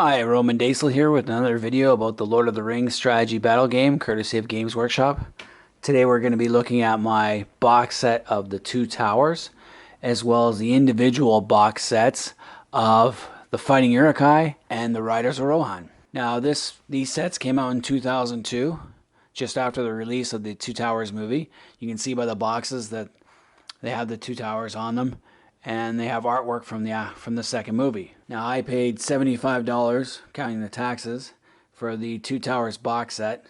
Hi, Roman Daisel here with another video about the Lord of the Rings strategy battle game, courtesy of Games Workshop. Today we're going to be looking at my box set of the Two Towers, as well as the individual box sets of the Fighting Uruk and the Riders of Rohan. Now these sets came out in 2002, just after the release of the Two Towers movie. You can see by the boxes that they have the Two Towers on them, and they have artwork from the second movie. Now I paid $75, counting the taxes, for the Two Towers box set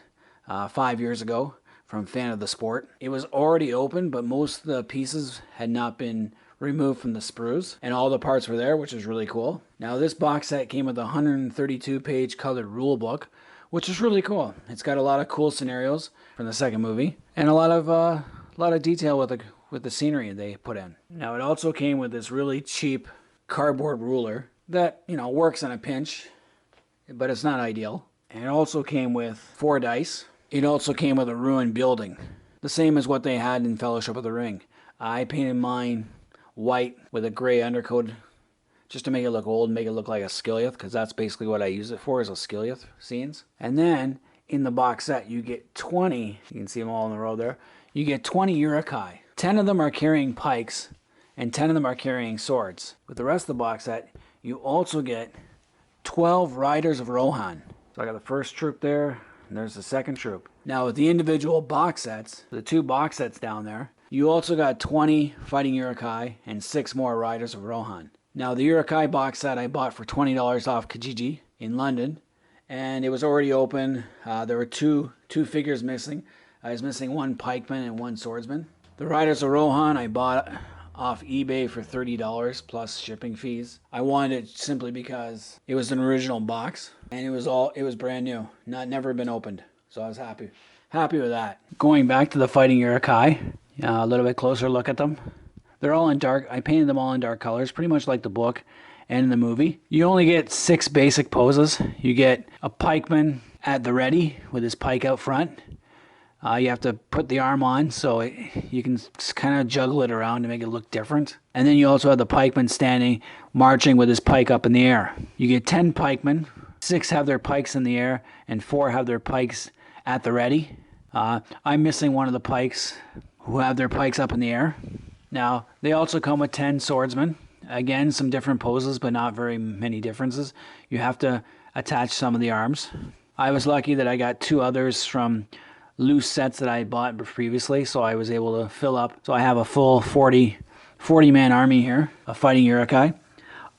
5 years ago from Fan of the Sport. It was already open, but most of the pieces had not been removed from the sprues, and all the parts were there, which is really cool. Now this box set came with a 132-page colored rule book, which is really cool. It's got a lot of cool scenarios from the second movie, and a lot of detail with the scenery they put in. Now it also came with this really cheap cardboard ruler that, works in a pinch, but it's not ideal. And it also came with 4 dice. It also came with a ruined building, the same as what they had in Fellowship of the Ring. I painted mine white with a gray undercoat just to make it look old and make it look like a skillyth, because that's basically what I use it for, is a skillyth scenes. And then in the box set you get 20, you can see them all in the row there, you get 20 Uruk. 10 of them are carrying pikes, and 10 of them are carrying swords. With the rest of the box set, you also get 12 Riders of Rohan. So I got the first troop there, and there's the second troop. Now with the individual box sets, the 2 box sets down there, you also got 20 Fighting Uruk and 6 more Riders of Rohan. Now the Uruk box set I bought for $20 off Kijiji in London, and it was already open. There were two figures missing. I was missing 1 pikeman and 1 swordsman. The Riders of Rohan I bought off eBay for $30 plus shipping fees. I wanted it simply because it was an original box, and it was brand new, never been opened. So I was happy with that. Going back to the Fighting Uruk, a little bit closer look at them. They're all in dark. I painted them all in dark colors, pretty much like the book and in the movie. You only get 6 basic poses. You get a pikeman at the ready with his pike out front. You have to put the arm on so you can kind of juggle it around to make it look different. And then you also have the pikeman standing, marching with his pike up in the air. You get 10 pikemen. 6 have their pikes in the air, and 4 have their pikes at the ready. I'm missing one of the pikes who have their pikes up in the air. Now, they also come with 10 swordsmen. Again, some different poses, but not very many differences. You have to attach some of the arms. I was lucky that I got 2 others from loose sets that I bought previously, so I was able to fill up. So I have a full 40-man army here of Fighting Uruk.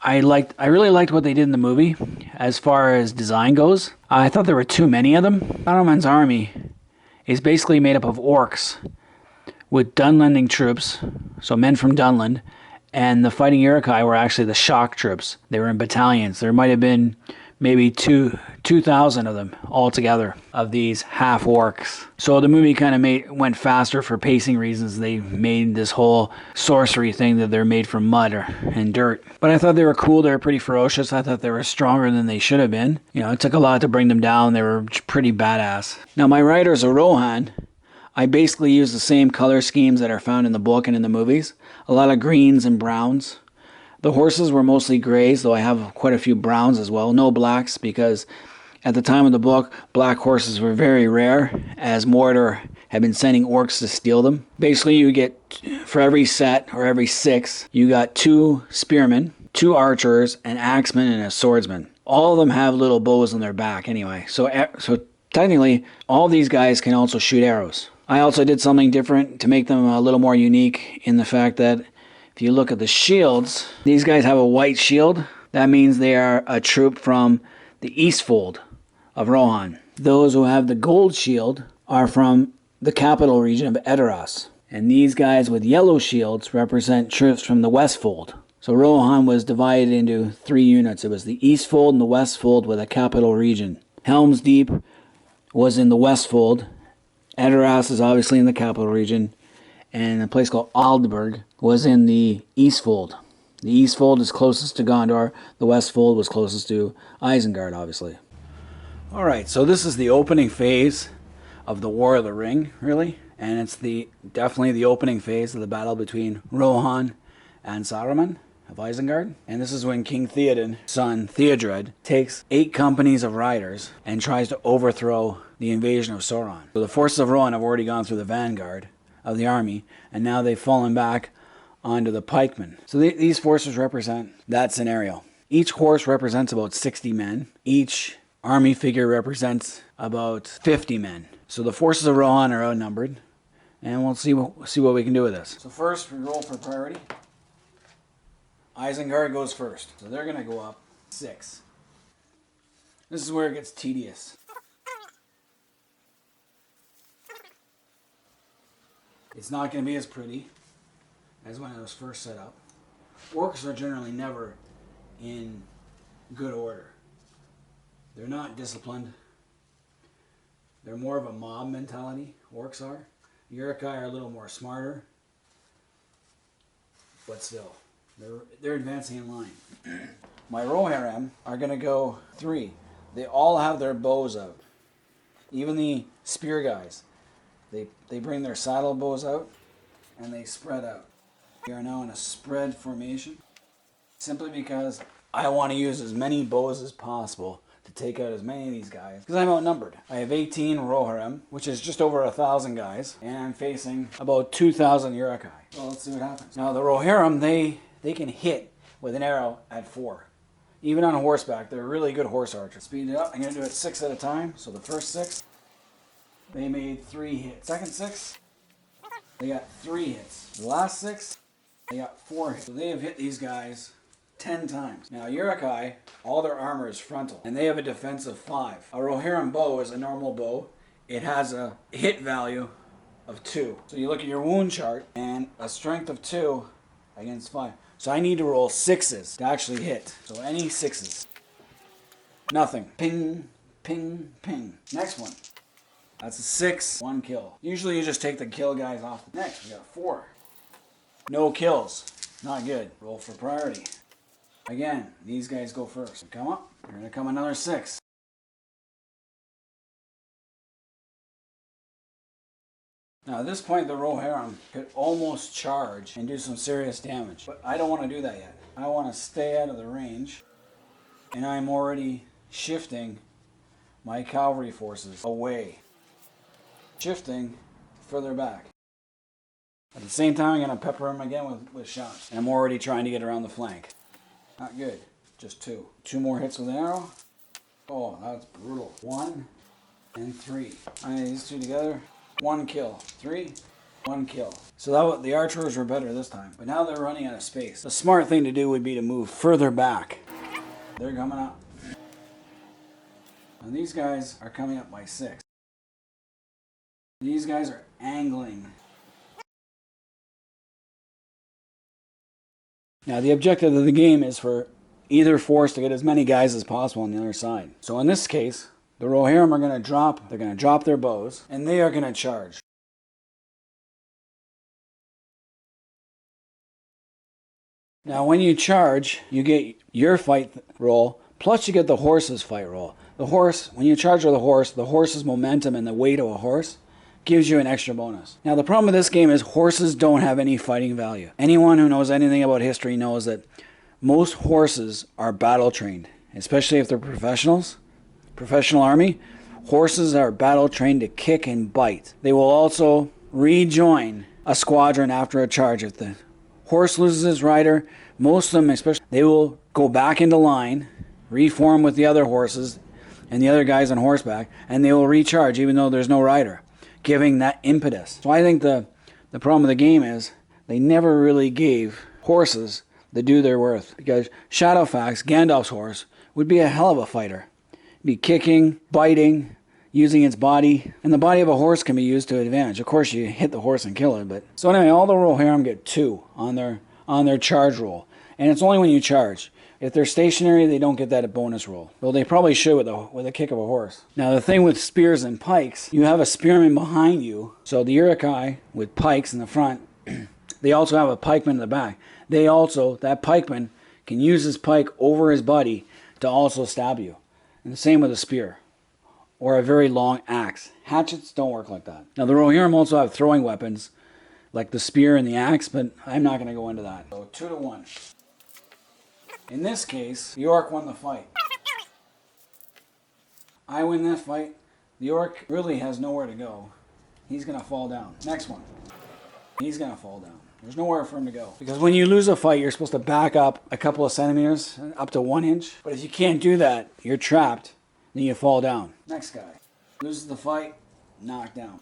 I really liked what they did in the movie as far as design goes. I thought there were too many of them. Saruman's army is basically made up of orcs with Dunlanding troops, so men from Dunland, and the Fighting Uruk were actually the shock troops. They were in battalions. There might have been maybe 2,000 of them altogether, of these half orcs. So the movie kind of went faster for pacing reasons. They made this whole sorcery thing that they're made from mud and dirt. But I thought they were cool. They were pretty ferocious. I thought they were stronger than they should have been. It took a lot to bring them down. They were pretty badass. Now my Riders of Rohan, I basically used the same color schemes that are found in the book and in the movies. A lot of greens and browns. The horses were mostly grays, though I have quite a few browns as well. No blacks, because at the time of the book, black horses were very rare, as Mordor had been sending orcs to steal them. Basically, you get, for every set, or every 6, you got 2 spearmen, 2 archers, an axeman, and a swordsman. All of them have little bows on their back anyway. So technically, all these guys can also shoot arrows. I also did something different to make them a little more unique in the fact that if you look at the shields, these guys have a white shield. That means they are a troop from the Eastfold of Rohan. Those who have the gold shield are from the capital region of Edoras. And these guys with yellow shields represent troops from the Westfold. So Rohan was divided into 3 units. It was the Eastfold and the Westfold with a capital region. Helm's Deep was in the Westfold. Edoras is obviously in the capital region. And a place called Aldburg was in the Eastfold. The Eastfold is closest to Gondor. The Westfold was closest to Isengard, obviously. Alright, so this is the opening phase of the War of the Ring, really. And it's definitely the opening phase of the battle between Rohan and Saruman. of Isengard. And this is when King Theoden's son, Theodred, takes 8 companies of riders and tries to overthrow the invasion of Sauron. So the forces of Rohan have already gone through the vanguard of the army, and now they've fallen back onto the pikemen. So these forces represent that scenario. Each horse represents about 60 men. Each army figure represents about 50 men. So the forces of Rohan are outnumbered, and we'll see what we can do with this. So first, we roll for priority. Isengard goes first, so they're going to go up 6. This is where it gets tedious. It's not going to be as pretty as when it was first set up. Orcs are generally never in good order. They're not disciplined. They're more of a mob mentality, orcs are. Uruk are a little more smarter, but still, they're advancing in line. My Rohirrim are going to go 3. They all have their bows out. Even the spear guys. They bring their saddle bows out and they spread out. We are now in a spread formation simply because I want to use as many bows as possible to take out as many of these guys because I'm outnumbered. I have 18 Rohirrim, which is just over 1,000 guys, and I'm facing about 2,000 Uruk. So let's see what happens. Now the Rohirrim, they can hit with an arrow at 4. Even on horseback, they're really good horse archers. Speed it up. I'm going to do it 6 at a time. So the first 6, they made 3 hits. Second 6, they got 3 hits. The last 6, they got 4 hits. So they have hit these guys 10 times. Now Uruk, all their armor is frontal, and they have a defense of 5. A Rohirrim bow is a normal bow. It has a hit value of 2. So you look at your wound chart, and a strength of 2 against 5. So I need to roll 6s to actually hit. So any 6s. Nothing. Ping, ping, ping. Next one. That's a 6. 1 kill. Usually you just take the kill guys off. Next, we got 4. No kills. Not good. Roll for priority. Again, these guys go first. So come up. You're going to come another 6. Now at this point the Rohirrim could almost charge and do some serious damage. But I don't want to do that yet. I want to stay out of the range. And I'm already shifting my cavalry forces away. Shifting further back. At the same time I'm going to pepper them again with shots. And I'm already trying to get around the flank. Not good. Just 2. 2 more hits with an arrow. Oh, that's brutal. 1 and 3. Alright, these 2 together. 1 kill. 3. 1 kill. So the archers were better this time. But now they're running out of space. The smart thing to do would be to move further back. They're coming up. And these guys are coming up by 6. These guys are angling. Now the objective of the game is for either force to get as many guys as possible on the other side. So in this case, the Rohirrim are going to drop their bows, and they are going to charge. Now when you charge, you get your fight roll, plus you get the horse's fight roll. The horse, when you charge with the horse's momentum and the weight of a horse gives you an extra bonus. Now the problem with this game is horses don't have any fighting value. Anyone who knows anything about history knows that most horses are battle trained, especially if they're professionals. Professional army, horses are battle trained to kick and bite. They will also rejoin a squadron after a charge. If the horse loses his rider, most of them, especially, they will go back into line, reform with the other horses and the other guys on horseback, and they will recharge even though there's no rider, giving that impetus. So I think the problem with the game is they never really gave horses the due they're worth, because Shadowfax, Gandalf's horse, would be a hell of a fighter. Be kicking, biting, using its body, and the body of a horse can be used to advantage. Of course, you hit the horse and kill it, but so anyway, all the Rohirrim get 2 on their charge roll, and it's only when you charge. If they're stationary, they don't get that bonus roll. Well, they probably should with a kick of a horse. Now, the thing with spears and pikes, you have a spearman behind you. So the Uruk with pikes in the front, they also have a pikeman in the back. That pikeman can use his pike over his buddy to also stab you. And the same with a spear or a very long axe. Hatchets don't work like that. Now the Rohirrim also have throwing weapons like the spear and the axe, but I'm not going to go into that. So 2 to 1. In this case, the Uruk won the fight. I win that fight. The Uruk really has nowhere to go. He's going to fall down. Next one. He's going to fall down. There's nowhere for him to go. Because when you lose a fight, you're supposed to back up a couple of centimeters, up to 1 inch. But if you can't do that, you're trapped. Then you fall down. Next guy. Loses the fight, knocked down.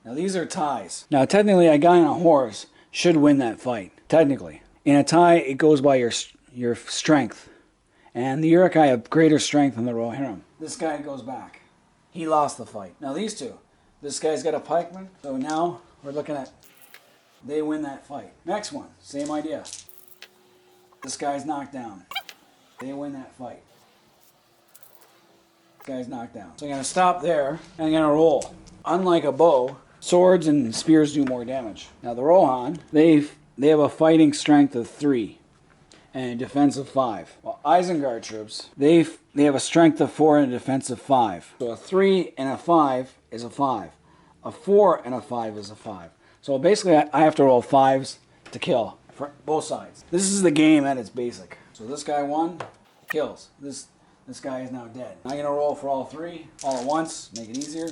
Now these are ties. Now technically a guy on a horse should win that fight. Technically. In a tie, it goes by your strength. And the Uruk have greater strength than the Rohan. This guy goes back. He lost the fight. Now these two. This guy's got a pikeman. So now we're looking at they win that fight. Next one. Same idea. This guy's knocked down. They win that fight. This guy's knocked down. So I'm going to stop there and I'm going to roll. Unlike a bow, swords and spears do more damage. Now the Rohan, they have a fighting strength of 3 and a defense of 5. While Isengard troops, they have a strength of 4 and a defense of 5. So a 3 and a 5 is a 5. A 4 and a 5 is a 5. So basically I have to roll 5s to kill for both sides. This is the game at its basic. So this guy won, kills. This guy is now dead. I'm going to roll for all 3 all at once, make it easier.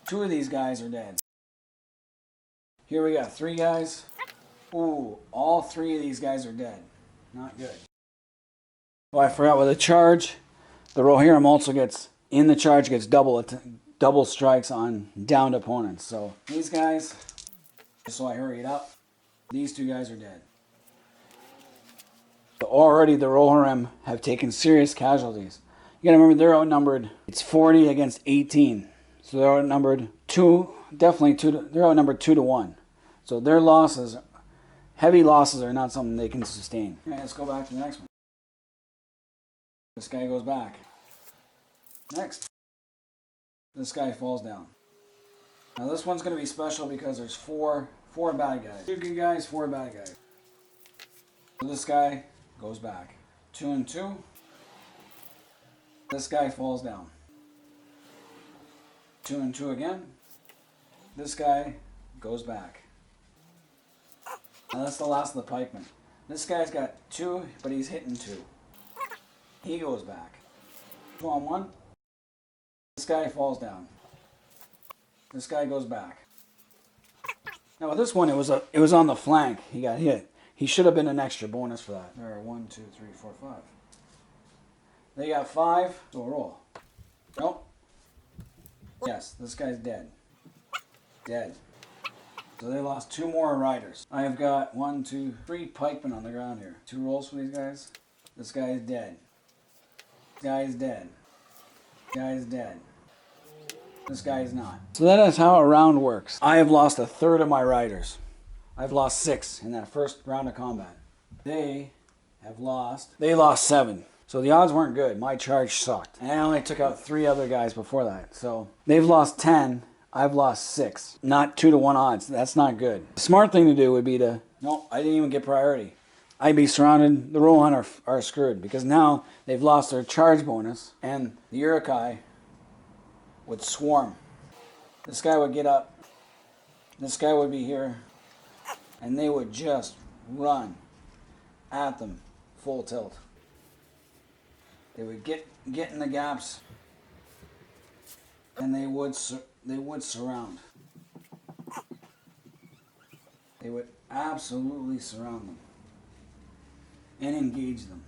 2 of these guys are dead. Here we got 3 guys. Ooh, all 3 of these guys are dead. Not good. Oh, I forgot with a charge, the Rohirrim also gets, in the charge, gets double strikes on downed opponents. So these guys, so I hurry it up, these 2 guys are dead. So already the Rohirrim have taken serious casualties. You gotta remember they're outnumbered, it's 40 against 18. So they're outnumbered they're outnumbered 2 to 1. So their losses, heavy losses, are not something they can sustain. Okay, let's go back to the next one. This guy goes back. Next. This guy falls down. Now this one's going to be special because there's four bad guys. 2 good guys, 4 bad guys. So this guy goes back. 2 and 2. This guy falls down. 2 and 2 again. This guy goes back. Now that's the last of the pikemen. This guy's got 2, but he's hitting 2. He goes back. 2 on 1. This guy falls down. This guy goes back. Now with this one, it was on the flank. He got hit. He should have been an extra bonus for that. There are 1, 2, 3, 4, 5. They got 5. So roll. Nope. Yes, this guy's dead. Dead. So they lost 2 more riders. I have got 1, 2, 3 pikemen on the ground here. 2 rolls for these guys. This guy is dead. This guy is dead. This guy is dead. This guy is not. So that is how a round works. I have lost 1/3 of my riders. I've lost 6 in that first round of combat. They lost 7. So the odds weren't good. My charge sucked. And I only took out 3 other guys before that. So they've lost 10. I've lost 6. Not 2 to 1 odds. That's not good. The smart thing to do would be to, no, I didn't even get priority. I'd be surrounded. The Rohan are screwed because now they've lost their charge bonus and the Uruk would swarm. This guy would get up. This guy would be here. And they would just run at them full tilt. They would get in the gaps and they would surround. They would absolutely surround them and engage them.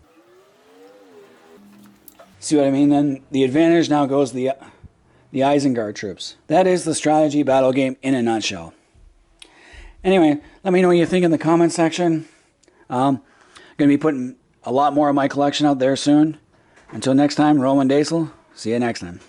See what I mean? Then the advantage now goes to the Isengard troops. That is the strategy battle game in a nutshell. Anyway, let me know what you think in the comment section. I'm going to be putting a lot more of my collection out there soon. Until next time, Roman Daisel. See you next time.